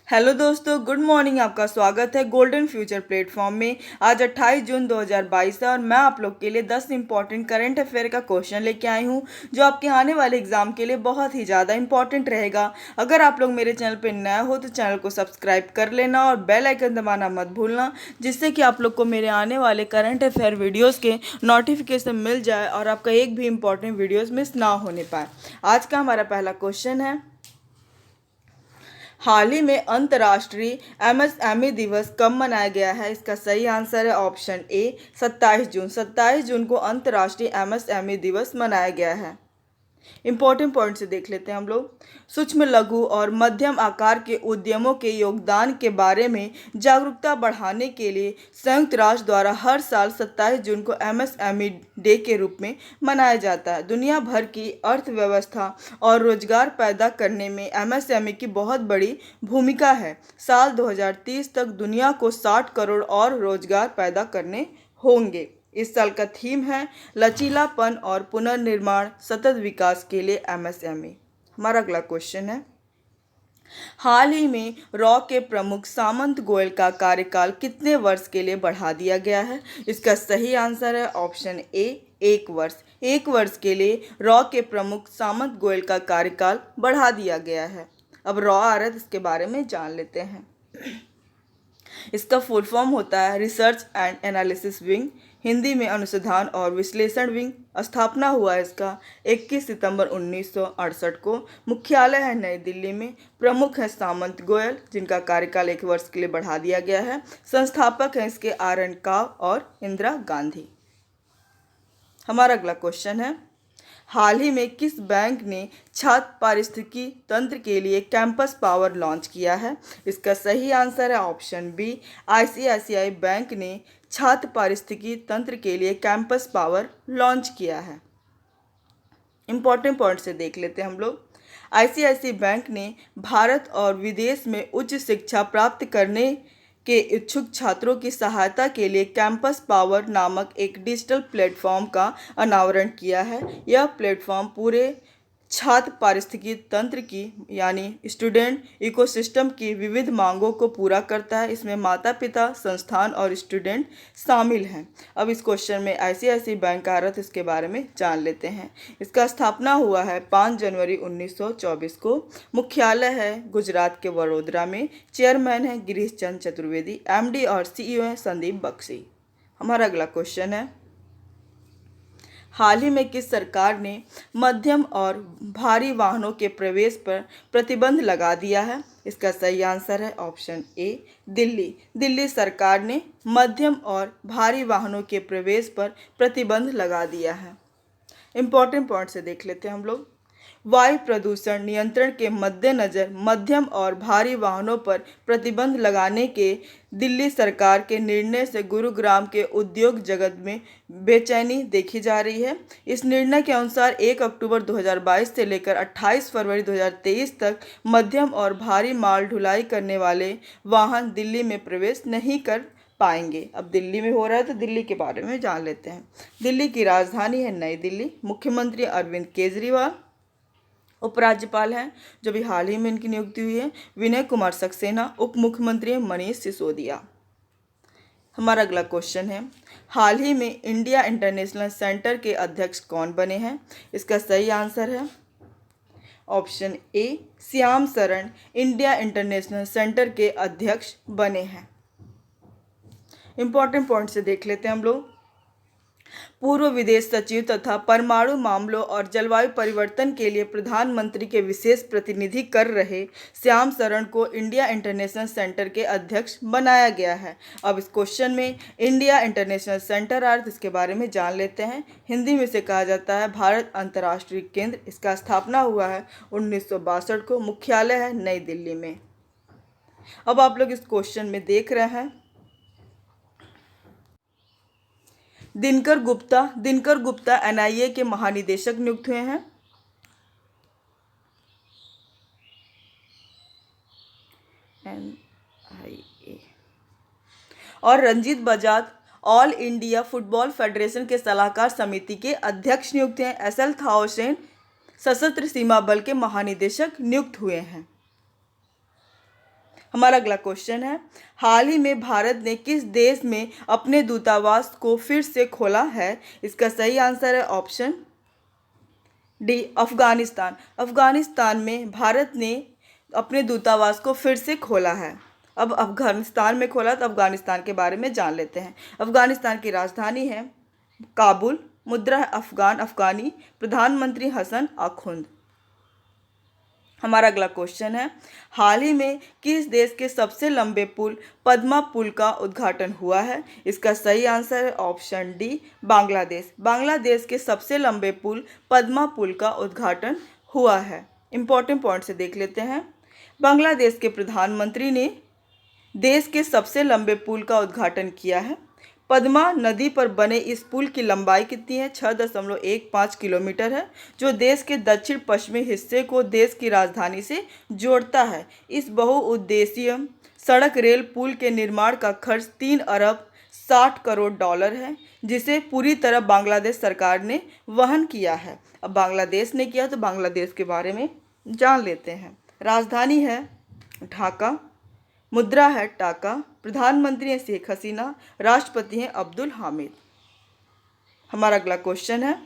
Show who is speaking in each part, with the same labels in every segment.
Speaker 1: Hello दोस्तों, good morning. आपका स्वागत है गोल्डन फ्यूचर प्लेटफॉर्म में। आज 28 जून 2022 है और मैं आप लोग के लिए 10 इंपॉर्टेंट करंट अफेयर का क्वेश्चन लेके आई हूँ जो आपके आने वाले एग्जाम के लिए बहुत ही ज़्यादा इंपॉर्टेंट रहेगा। अगर आप लोग मेरे चैनल पर नया हो तो चैनल को सब्सक्राइब कर लेना और बेल आइकन दबाना मत भूलना, जिससे कि आप लोग को मेरे आने वाले करंट अफेयर वीडियोज़ के नोटिफिकेशन मिल जाए और आपका एक भी इंपॉर्टेंट वीडियोज़ मिस ना होने पाए। आज का हमारा पहला क्वेश्चन है, हाल ही में अंतर्राष्ट्रीय एमएसएमई दिवस कब मनाया गया है? इसका सही आंसर है ऑप्शन ए 27 जून। 27 जून को अंतर्राष्ट्रीय एमएसएमई दिवस मनाया गया है। इंपॉर्टेंट पॉइंट से देख लेते हैं हम लोग। सूक्ष्म लघु और मध्यम आकार के उद्यमों के योगदान के बारे में जागरूकता बढ़ाने के लिए संयुक्त राष्ट्र द्वारा हर साल 27 जून को एमएसएमई डे के रूप में मनाया जाता है। दुनिया भर की अर्थव्यवस्था और रोजगार पैदा करने में एमएसएमई की बहुत बड़ी भूमिका है। साल 2030 तक दुनिया को 60 करोड़ और रोजगार पैदा करने होंगे। इस साल का थीम है लचीलापन और पुनर्निर्माण सतत विकास के लिए एमएसएमई। हमारा अगला क्वेश्चन है, हाल ही में रॉ के प्रमुख सामंत गोयल का कार्यकाल कितने वर्ष के लिए बढ़ा दिया गया है? इसका सही आंसर है ऑप्शन ए 1 वर्ष। 1 वर्ष के लिए रॉ के प्रमुख सामंत गोयल का कार्यकाल बढ़ा दिया गया है। अब रॉ आ रहा है, इसके बारे में जान लेते हैं। इसका फुल फॉर्म होता है research and analysis wing, Hindi में अनुसंधान और विश्लेषण विंग। स्थापना हुआ इसका 21 सितंबर 1968 को। मुख्यालय है नई दिल्ली में। प्रमुख है सामंत गोयल, जिनका कार्यकाल 1 वर्ष के लिए बढ़ा दिया गया है। संस्थापक हैं इसके आर.एन. काव और इंदिरा गांधी। हमारा अगला क्वेश्चन है, हाल ही में किस बैंक ने छात्र पारिस्थितिकी तंत्र के लिए कैंपस पावर लॉन्च किया है? इसका सही आंसर है ऑप्शन बी आईसीआईसीआई बैंक ने छात्र पारिस्थितिकी तंत्र के लिए कैंपस पावर लॉन्च किया है। इंपॉर्टेंट पॉइंट से देख लेते हैं हम लोग। आईसीआईसीआई बैंक ने भारत और विदेश में उच्च शिक्षा प्राप्त करने के इच्छुक छात्रों की सहायता के लिए कैंपस पावर नामक एक डिजिटल प्लेटफॉर्म का अनावरण किया है। यह प्लेटफॉर्म पूरे छात्र पारिस्थितिकी तंत्र की यानी स्टूडेंट इकोसिस्टम की विविध मांगों को पूरा करता है। इसमें माता पिता, संस्थान और स्टूडेंट शामिल हैं। अब इस क्वेश्चन में आईसीआईसीआई बैंक का अर्थ इसके बारे में जान लेते हैं। इसका स्थापना हुआ है 5 जनवरी 1924 को। मुख्यालय है गुजरात के वडोदरा में। चेयरमैन है गिरीश चंद्र चतुर्वेदी। एमडी और सीईओ है संदीप बख्शी। हमारा अगला क्वेश्चन है, हाल ही में किस सरकार ने मध्यम और भारी वाहनों के प्रवेश पर प्रतिबंध लगा दिया है? इसका सही आंसर है ऑप्शन ए दिल्ली। दिल्ली सरकार ने मध्यम और भारी वाहनों के प्रवेश पर प्रतिबंध लगा दिया है। इंपॉर्टेंट पॉइंट से देख लेते हैं हम लोग। वायु प्रदूषण नियंत्रण के मद्देनज़र मध्यम और भारी वाहनों पर प्रतिबंध लगाने के दिल्ली सरकार के निर्णय से गुरुग्राम के उद्योग जगत में बेचैनी देखी जा रही है। इस निर्णय के अनुसार 1 अक्टूबर 2022 से लेकर 28 फरवरी 2023 तक मध्यम और भारी माल ढुलाई करने वाले वाहन दिल्ली में प्रवेश नहीं कर पाएंगे। अब दिल्ली में हो रहा है तो दिल्ली के बारे में जान लेते हैं। दिल्ली की राजधानी है नई दिल्ली। मुख्यमंत्री अरविंद केजरीवाल। उपराज्यपाल हैं जो भी हाल ही में इनकी नियुक्ति हुई है विनय कुमार सक्सेना। उप मुख्यमंत्री हैं मनीष सिसोदिया। हमारा अगला क्वेश्चन है, हाल ही में इंडिया इंटरनेशनल सेंटर के अध्यक्ष कौन बने हैं? इसका सही आंसर है ऑप्शन ए श्याम शरण इंडिया इंटरनेशनल सेंटर के अध्यक्ष बने हैं। इंपॉर्टेंट पॉइंट से देख लेते हैं हम लोग। पूर्व विदेश सचिव तथा परमाणु मामलों और जलवायु परिवर्तन के लिए प्रधानमंत्री के विशेष प्रतिनिधि कर रहे श्याम शरण को इंडिया इंटरनेशनल सेंटर के अध्यक्ष बनाया गया है। अब इस क्वेश्चन में इंडिया इंटरनेशनल सेंटर अर्थ इसके बारे में जान लेते हैं। हिंदी में इसे कहा जाता है भारत अंतर्राष्ट्रीय केंद्र। इसका स्थापना हुआ है 1962 को। मुख्यालय है नई दिल्ली में। अब आप लोग इस क्वेश्चन में देख रहे हैं, दिनकर गुप्ता एनआईए के महानिदेशक नियुक्त हुए हैं। एनआईए और Ranjit Bajaj all India football federation के सलाहकार समिति के अध्यक्ष नियुक्त हैं। एसएल थाउसेन सशस्त्र सीमा बल के महानिदेशक नियुक्त हुए हैं। हमारा अगला क्वेश्चन है, हाल ही में भारत ने किस देश में अपने दूतावास को फिर से खोला है? इसका सही आंसर है ऑप्शन डी, अफगानिस्तान। अफगानिस्तान में भारत ने अपने दूतावास को फिर से खोला है। अब अफगानिस्तान में खोला तो अफगानिस्तान के बारे में जान लेते हैं। अफगानिस्तान की राजधानी है काबुल, मुद्रा है अफगान अफगानी, प्रधानमंत्री हसन आखुंद। हमारा अगला क्वेश्चन है, हाल ही में किस देश के सबसे लंबे पुल पद्मा पुल का उद्घाटन हुआ है? इसका सही आंसर है ऑप्शन डी, बांग्लादेश। बांग्लादेश के सबसे लंबे पुल पद्मा पुल का उद्घाटन हुआ है। इंपॉर्टेंट पॉइंट से देख लेते हैं। बांग्लादेश के प्रधानमंत्री ने देश के सबसे लंबे पुल का उद्घाटन किया है। पद्मा नदी पर बने इस पुल की लंबाई कितनी है? 6.15 किलोमीटर है, जो देश के दक्षिण पश्चिमी हिस्से को देश की राजधानी से जोड़ता है। इस बहुउद्देशीय सड़क रेल पुल के निर्माण का खर्च 3 अरब 60 करोड़ डॉलर है, जिसे पूरी तरह बांग्लादेश सरकार ने वहन किया है। अब बांग्लादेश ने किया तो बांग्लादेश के बारे में जान लेते हैं। राजधानी है ढाका, मुद्रा है टाका, प्रधानमंत्री हैं शेख हसीना, राष्ट्रपति हैं अब्दुल हामिद। हमारा अगला क्वेश्चन है,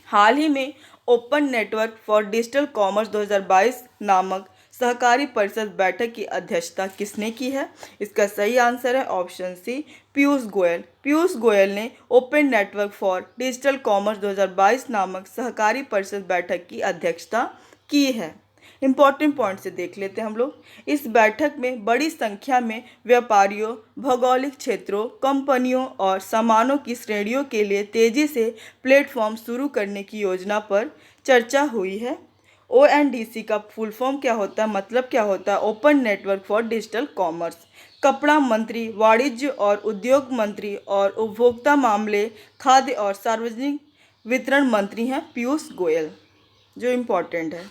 Speaker 1: हाल ही में open network for digital commerce 2022 नामक सहकारी परिषद बैठक की अध्यक्षता किसने की है? इसका सही आंसर है ऑप्शन सी, पीयूष गोयल। पीयूष गोयल ने open network for digital commerce 2022 नामक सहकारी परिषद बैठक की अध्यक्षता की है। इंपॉर्टेंट पॉइंट से देख लेते हैं हम लोग। इस बैठक में बड़ी संख्या में व्यापारियों, भौगोलिक क्षेत्रों, कंपनियों और सामानों की श्रेणियों के लिए तेजी से प्लेटफॉर्म शुरू करने की योजना पर चर्चा हुई है। ONDC का फुल फॉर्म क्या होता है, मतलब क्या होता है? Open network for digital commerce. कपड़ा मंत्री, वाणिज्य और उद्योग मंत्री और उपभोक्ता मामले, खाद्य और सार्वजनिक वितरण मंत्री हैं पीयूष गोयल, जो इम्पोर्टेंट है।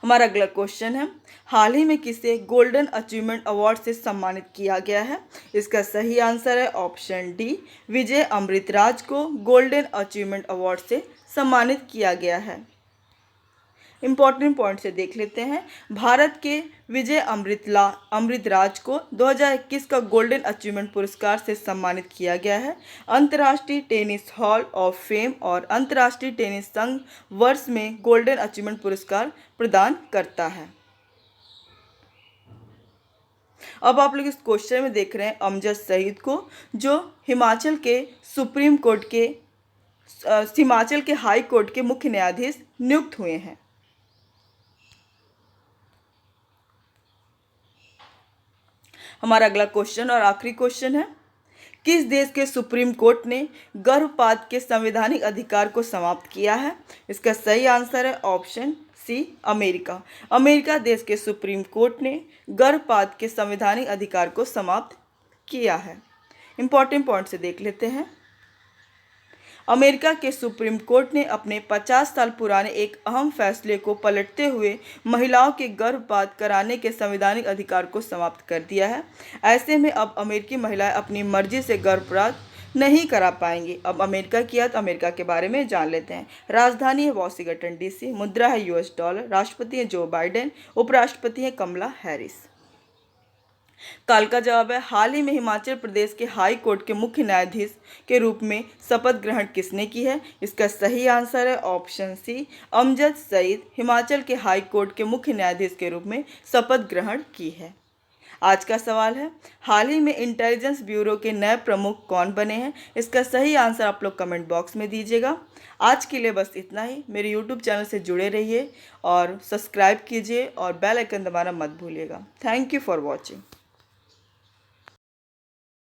Speaker 1: हमारा अगला क्वेश्चन है, हाल ही में किसे गोल्डन अचीवमेंट अवार्ड से सम्मानित किया गया है? इसका सही आंसर है ऑप्शन डी, विजय अमृतराज को गोल्डन अचीवमेंट अवार्ड से सम्मानित किया गया है। इंपॉर्टेंट पॉइंट से देख लेते हैं। भारत के विजय अमृतराज को 2021 का गोल्डन अचीवमेंट पुरस्कार से सम्मानित किया गया है। अंतर्राष्ट्रीय टेनिस हॉल ऑफ फेम और अंतर्राष्ट्रीय टेनिस संघ वर्ष में गोल्डन अचीवमेंट पुरस्कार प्रदान करता है। अब आप लोग इस क्वेश्चन में देख रहे हैं अमजद सईद को, जो हिमाचल के हाई कोर्ट के मुख्य न्यायाधीश नियुक्त हुए हैं। हमारा अगला क्वेश्चन और आखिरी क्वेश्चन है, किस देश के सुप्रीम कोर्ट ने गर्भपात के संवैधानिक अधिकार को समाप्त किया है? इसका सही आंसर है ऑप्शन सी, अमेरिका। अमेरिका देश के सुप्रीम कोर्ट ने गर्भपात के संवैधानिक अधिकार को समाप्त किया है। इंपॉर्टेंट पॉइंट से देख लेते हैं। अमेरिका के सुप्रीम कोर्ट ने अपने 50 साल पुराने एक अहम फैसले को पलटते हुए महिलाओं के गर्भपात कराने के संवैधानिक अधिकार को समाप्त कर दिया है। ऐसे में अब अमेरिकी महिलाएं अपनी मर्जी से गर्भपात नहीं करा पाएंगी। अब अमेरिका किया तो अमेरिका के बारे में जान लेते हैं। राजधानी है वॉशिंगटन DC, मुद्रा है US डॉलर, राष्ट्रपति हैं जो बाइडेन, उपराष्ट्रपति हैं कमला हैरिस। काल का जवाब है, हाल ही में हिमाचल प्रदेश के हाई कोर्ट के मुख्य न्यायाधीश के रूप में शपथ ग्रहण किसने की है? इसका सही आंसर है ऑप्शन सी, अमजद सईद हिमाचल के हाई कोर्ट के मुख्य न्यायाधीश के रूप में शपथ ग्रहण की है। आज का सवाल है, हाल ही में इंटेलिजेंस ब्यूरो के नए प्रमुख कौन बने हैं? इसका सही आंसर आप लोग कमेंट बॉक्स में दीजिएगा। आज के लिए बस इतना ही। मेरे यूट्यूब चैनल से जुड़े रहिए और सब्सक्राइब कीजिए और बेल आइकन दबाना मत भूलिएगा। Thank you for watching.